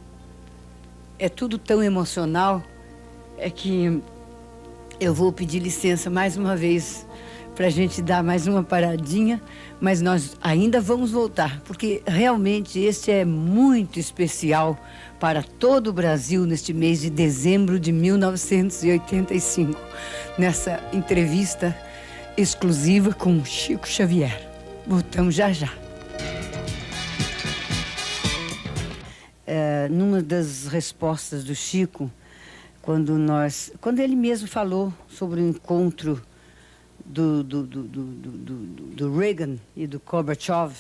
é tudo tão emocional, é que eu vou pedir licença mais uma vez para a gente dar mais uma paradinha, mas nós ainda vamos voltar, porque realmente este é muito especial para todo o Brasil neste mês de dezembro de 1985, nessa entrevista exclusiva com Chico Xavier. Voltamos já já. Numa das respostas do Chico, quando ele mesmo falou sobre o encontro do Reagan e do Gorbachev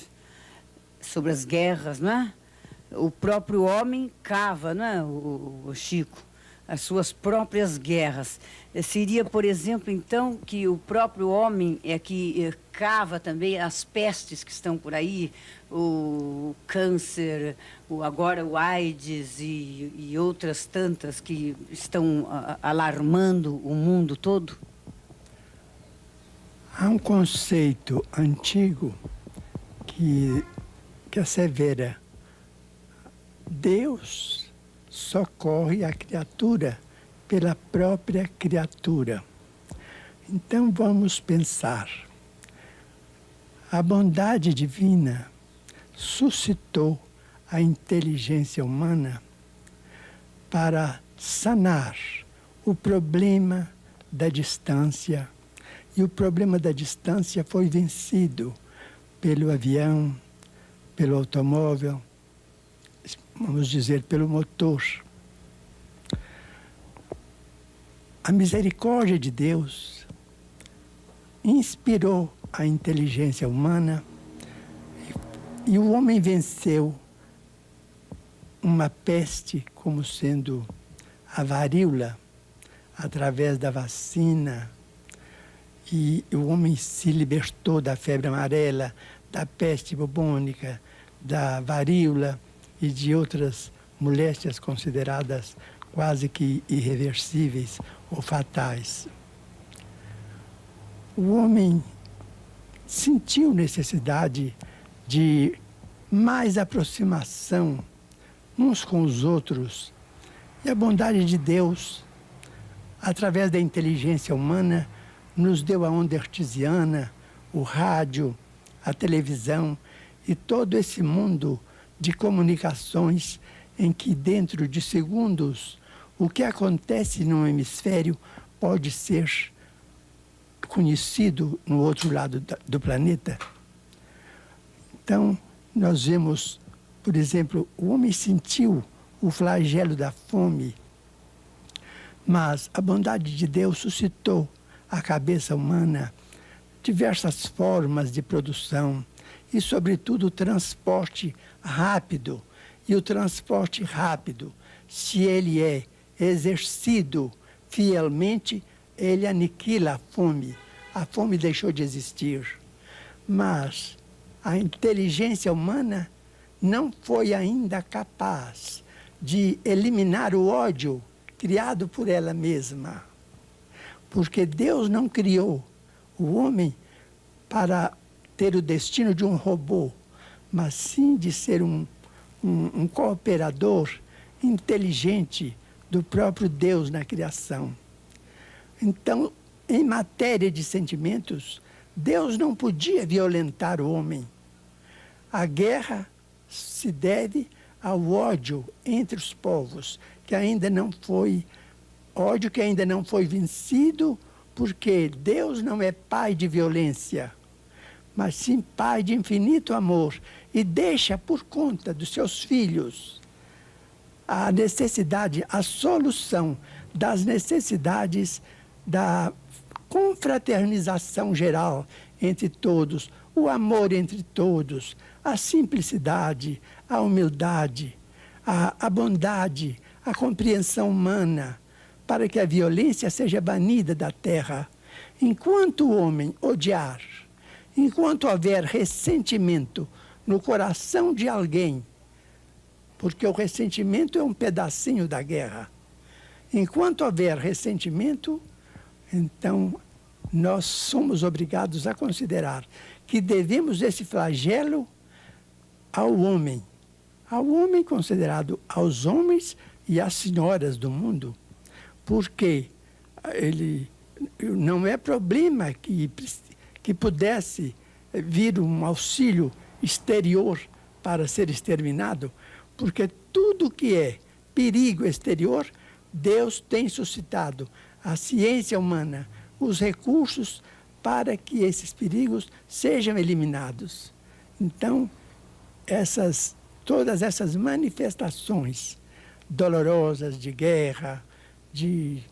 sobre as guerras, não é? O próprio homem cava, não é, o Chico, as suas próprias guerras. Seria, por exemplo, então, que o próprio homem é que cava também as pestes que estão por aí, o câncer, agora o AIDS e outras tantas que estão alarmando o mundo todo? Há um conceito antigo que assevera: Deus socorre a criatura pela própria criatura. Então vamos pensar. A bondade divina suscitou a inteligência humana para sanar o problema da distância. E o problema da distância foi vencido pelo avião, pelo automóvel, vamos dizer, pelo motor. a misericórdia de Deus inspirou a inteligência humana e o homem venceu uma peste como sendo a varíola através da vacina, e o homem se libertou da febre amarela, da peste bubônica, da varíola e de outras moléstias consideradas quase que irreversíveis ou fatais. O homem sentiu necessidade de mais aproximação uns com os outros, e a bondade de Deus, através da inteligência humana, nos deu a onda artesiana, o rádio, a televisão e todo esse mundo de comunicações em que, dentro de segundos, o que acontece num hemisfério pode ser conhecido no outro lado do planeta. Então, nós vemos, por exemplo, o homem sentiu o flagelo da fome, mas a bondade de Deus suscitou à cabeça humana diversas formas de produção e, sobretudo, o transporte rápido. E o transporte rápido, se ele é exercido fielmente, ele aniquila a fome. A fome deixou de existir. Mas a inteligência humana não foi ainda capaz de eliminar o ódio criado por ela mesma. Porque Deus não criou o homem para ter o destino de um robô, mas sim de ser um cooperador inteligente do próprio Deus na criação. Então, em matéria de sentimentos, Deus não podia violentar o homem. A guerra se deve ao ódio entre os povos, que ainda não foi vencido, porque Deus não é pai de violência, mas sim pai de infinito amor, e deixa por conta dos seus filhos a necessidade, a solução das necessidades da confraternização geral entre todos, o amor entre todos, a simplicidade, a humildade, a bondade, a compreensão humana, para que a violência seja banida da terra. Enquanto o homem odiar, enquanto houver ressentimento no coração de alguém, porque o ressentimento é um pedacinho da guerra, enquanto houver ressentimento, então nós somos obrigados a considerar que devemos esse flagelo ao homem considerado aos homens e às senhoras do mundo, porque ele não é problema que pudesse vir um auxílio exterior para ser exterminado, porque tudo que é perigo exterior, Deus tem suscitado a ciência humana, os recursos para que esses perigos sejam eliminados. Então, todas essas manifestações dolorosas de guerra, de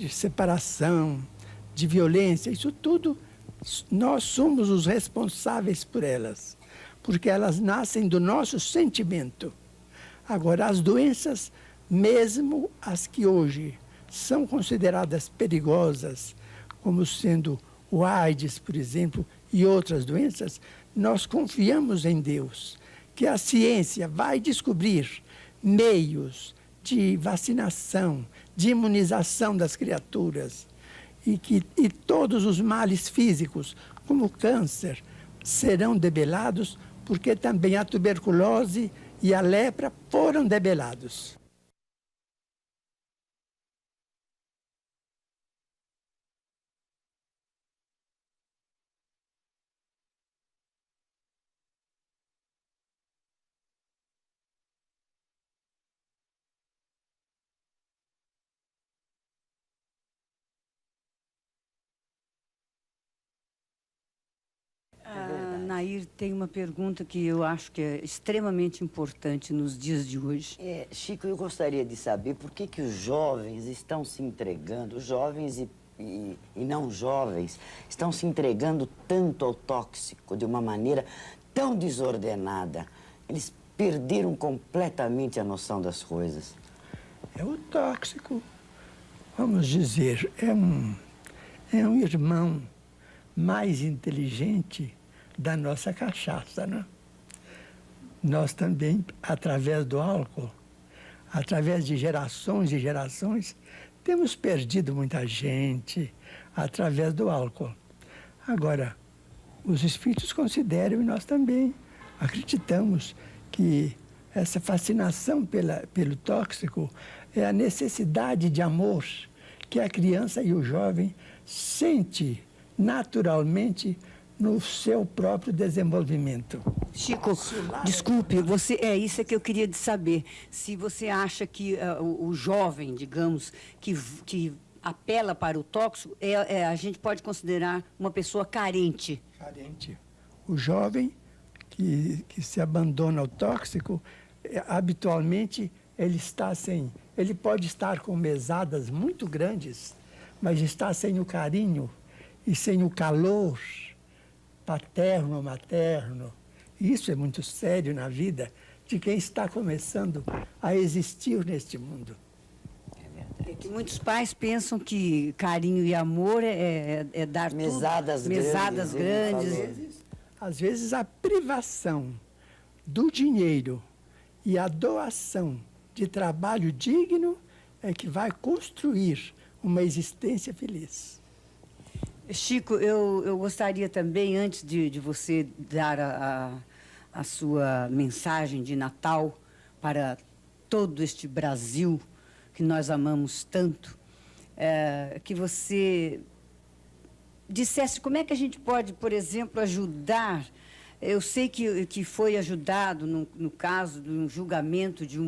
separação, de violência, isso tudo, nós somos os responsáveis por elas, porque elas nascem do nosso sentimento. Agora, as doenças, mesmo as que hoje são consideradas perigosas, como sendo o AIDS, por exemplo, e outras doenças, nós confiamos em Deus, que a ciência vai descobrir meios de vacinação, de imunização das criaturas, e todos os males físicos, como o câncer, serão debelados, porque também a tuberculose e a lepra foram debelados. Nair tem uma pergunta que eu acho que é extremamente importante nos dias de hoje. Chico, eu gostaria de saber por que os jovens estão se entregando, os jovens e não jovens, estão se entregando tanto ao tóxico de uma maneira tão desordenada. Eles perderam completamente a noção das coisas. É o tóxico, vamos dizer, é um irmão mais inteligente da nossa cachaça, né? Nós também, através do álcool, através de gerações e gerações, temos perdido muita gente através do álcool. Agora, os espíritos consideram, e nós também acreditamos, que essa fascinação pelo tóxico é a necessidade de amor que a criança e o jovem sente naturalmente no seu próprio desenvolvimento. Chico, desculpe, isso é que eu queria saber. Se você acha que o jovem, digamos, que apela para o tóxico, a gente pode considerar uma pessoa carente. Carente. O jovem que se abandona ao tóxico, habitualmente ele pode estar com mesadas muito grandes, mas está sem o carinho e sem o calor paterno, materno. Isso é muito sério na vida de quem está começando a existir neste mundo. É que muitos pais pensam que carinho e amor é dar mesadas tudo, mesadas grandes. Às vezes a privação do dinheiro e a doação de trabalho digno é que vai construir uma existência feliz. Chico, eu gostaria também, antes de você dar a sua mensagem de Natal para todo este Brasil que nós amamos tanto, que você dissesse como é que a gente pode, por exemplo, ajudar. Eu sei que foi ajudado no caso de um julgamento de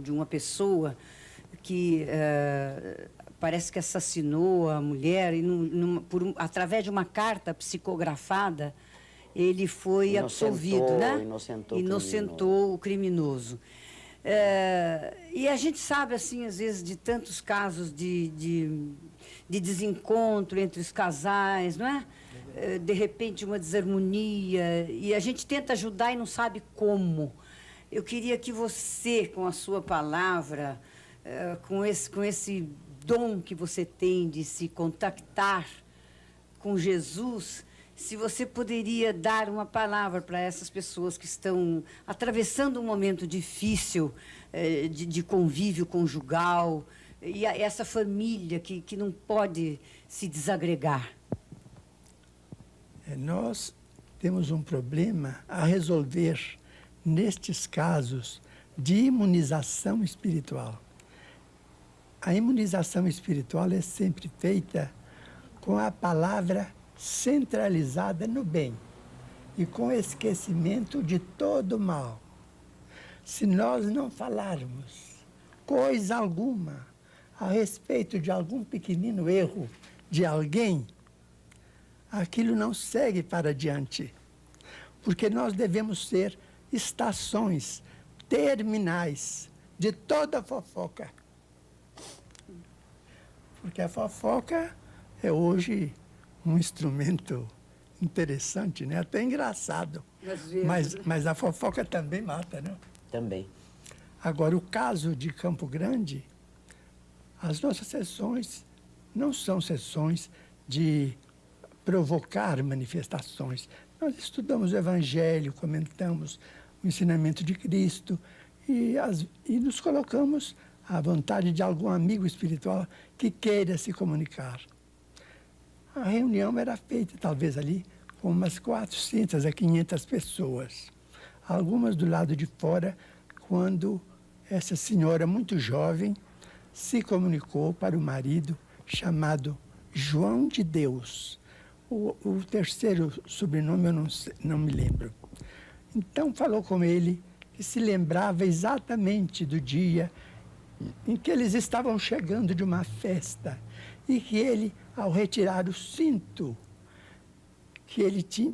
uma pessoa que parece que assassinou a mulher e através de uma carta psicografada ele foi absolvido, né? Inocentou o criminoso. E a gente sabe, assim, às vezes, de tantos casos de desencontro entre os casais, não é? De repente, uma desarmonia, e a gente tenta ajudar e não sabe como. Eu queria que você, com a sua palavra, com esse dom que você tem de se contactar com Jesus, se você poderia dar uma palavra para essas pessoas que estão atravessando um momento difícil de convívio conjugal, e essa família que não pode se desagregar. Nós temos um problema a resolver nestes casos de imunização espiritual. A imunização espiritual é sempre feita com a palavra centralizada no bem e com esquecimento de todo o mal. Se nós não falarmos coisa alguma a respeito de algum pequenino erro de alguém, aquilo não segue para diante, porque nós devemos ser estações terminais de toda a fofoca. Porque a fofoca é hoje um instrumento interessante, né? Até engraçado. Mas a fofoca também mata, né? Também. Agora, o caso de Campo Grande, as nossas sessões não são sessões de provocar manifestações. Nós estudamos o Evangelho, comentamos o ensinamento de Cristo e nos colocamos à vontade de algum amigo espiritual que queira se comunicar. A reunião era feita, talvez ali, com umas 400 a 500 pessoas. Algumas do lado de fora, quando essa senhora muito jovem se comunicou para o marido chamado João de Deus. O terceiro sobrenome eu não me lembro. Então falou com ele que se lembrava exatamente do dia em que eles estavam chegando de uma festa e que ele, ao retirar o cinto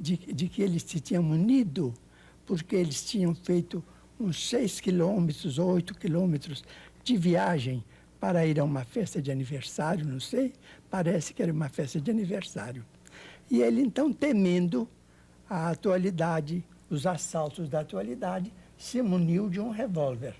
de que eles se tinham unido, porque eles tinham feito uns 6 quilômetros ou 8 quilômetros de viagem para ir a uma festa de aniversário, não sei, parece que era uma festa de aniversário. E ele, então, temendo a atualidade, os assaltos da atualidade, se muniu de um revólver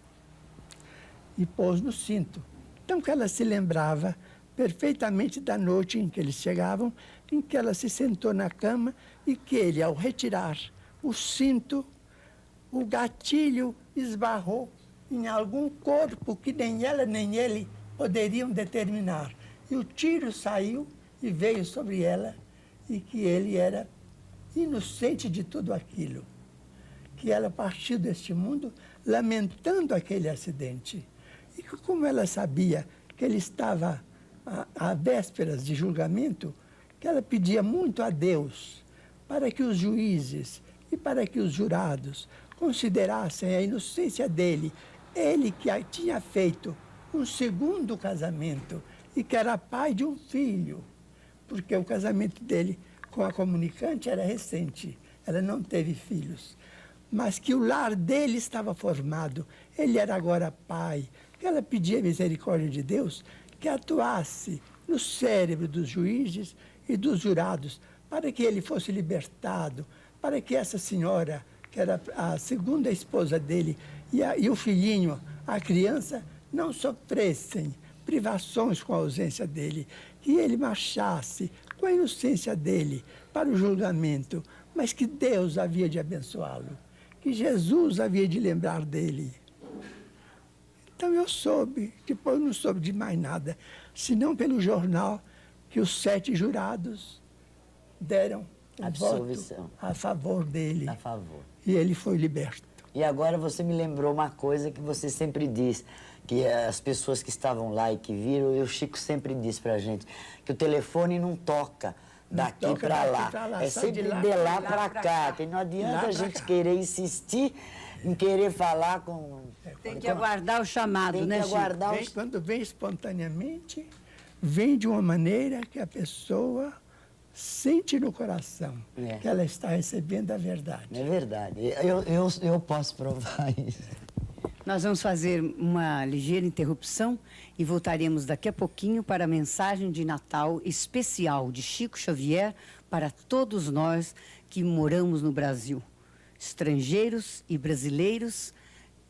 e pôs no cinto. Então, que ela se lembrava perfeitamente da noite em que eles chegavam, em que ela se sentou na cama e que ele, ao retirar o cinto, o gatilho esbarrou em algum corpo que nem ela nem ele poderiam determinar. E o tiro saiu e veio sobre ela, e que ele era inocente de tudo aquilo. Que ela partiu deste mundo lamentando aquele acidente. E que, como ela sabia que ele estava a vésperas de julgamento, que ela pedia muito a Deus para que os juízes e para que os jurados considerassem a inocência dele, ele que tinha feito um segundo casamento e que era pai de um filho, porque o casamento dele com a comunicante era recente, ela não teve filhos, mas que o lar dele estava formado, ele era agora pai, que ela pedia a misericórdia de Deus que atuasse no cérebro dos juízes e dos jurados, para que ele fosse libertado, para que essa senhora, que era a segunda esposa dele, e o filhinho, a criança, não sofressem privações com a ausência dele, que ele marchasse com a inocência dele para o julgamento, mas que Deus havia de abençoá-lo, que Jesus havia de lembrar dele. Então eu soube, depois não soube de mais nada, senão pelo jornal que os 7 jurados deram absolvição voto a favor dele. A favor. E ele foi liberto. E agora você me lembrou uma coisa que você sempre diz, que as pessoas que estavam lá e que viram, e o Chico sempre diz pra gente, que o telefone não toca daqui para lá. É sempre de lá para cá. Que não adianta a gente querer insistir em querer falar com... Tem que aguardar o chamado, né, Chico? Quando vem espontaneamente, vem de uma maneira que a pessoa sente no coração que ela está recebendo a verdade. É verdade. Eu posso provar isso. Nós vamos fazer uma ligeira interrupção e voltaremos daqui a pouquinho para a mensagem de Natal especial de Chico Xavier para todos nós que moramos no Brasil. Estrangeiros e brasileiros,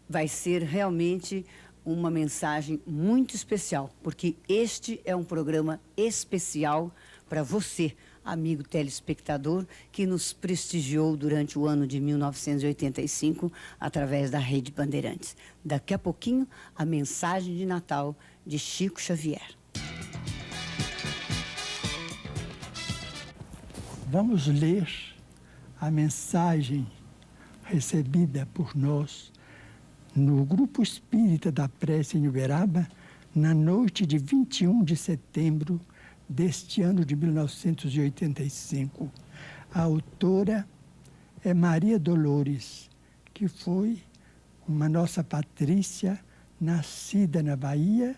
vai ser realmente uma mensagem muito especial, porque este é um programa especial para você, amigo telespectador, que nos prestigiou durante o ano de 1985 através da Rede Bandeirantes. Daqui a pouquinho, a mensagem de Natal de Chico Xavier. Vamos ler a mensagem recebida por nós no Grupo Espírita da Prece em Uberaba, na noite de 21 de setembro deste ano de 1985. A autora é Maria Dolores, que foi uma nossa patrícia, nascida na Bahia,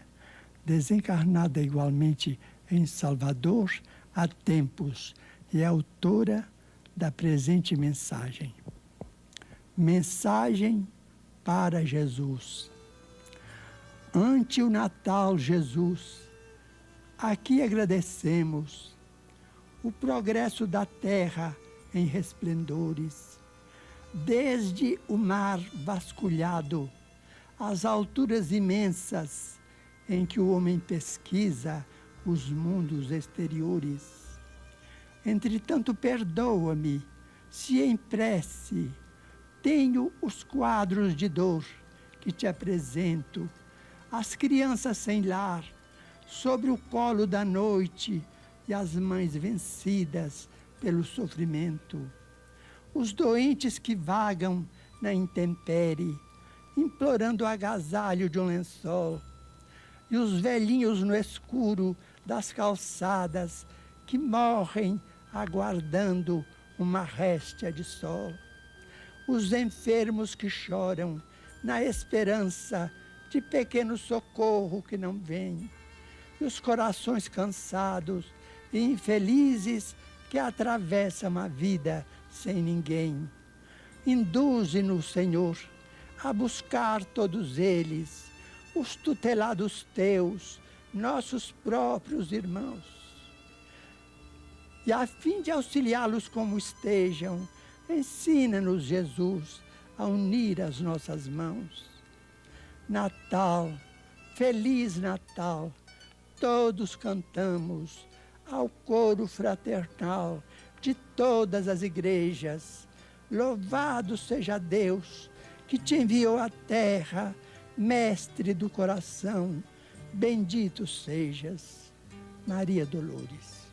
desencarnada igualmente em Salvador há tempos, e é autora da presente mensagem. Mensagem para Jesus. Ante o Natal, Jesus, aqui agradecemos o progresso da terra em resplendores, desde o mar vasculhado às alturas imensas em que o homem pesquisa os mundos exteriores. Entretanto, perdoa-me se em prece tenho os quadros de dor que te apresento, as crianças sem lar, sobre o colo da noite e as mães vencidas pelo sofrimento, os doentes que vagam na intempérie, implorando o agasalho de um lençol, e os velhinhos no escuro das calçadas que morrem aguardando uma réstia de sol, os enfermos que choram na esperança de pequeno socorro que não vem, e os corações cansados e infelizes que atravessam a vida sem ninguém. Induze-nos, Senhor, a buscar todos eles, os tutelados teus, nossos próprios irmãos. E a fim de auxiliá-los como estejam, ensina-nos, Jesus, a unir as nossas mãos. Natal, Feliz Natal, todos cantamos ao coro fraternal de todas as igrejas. Louvado seja Deus que te enviou à terra, mestre do coração. Bendito sejas, Maria Dolores.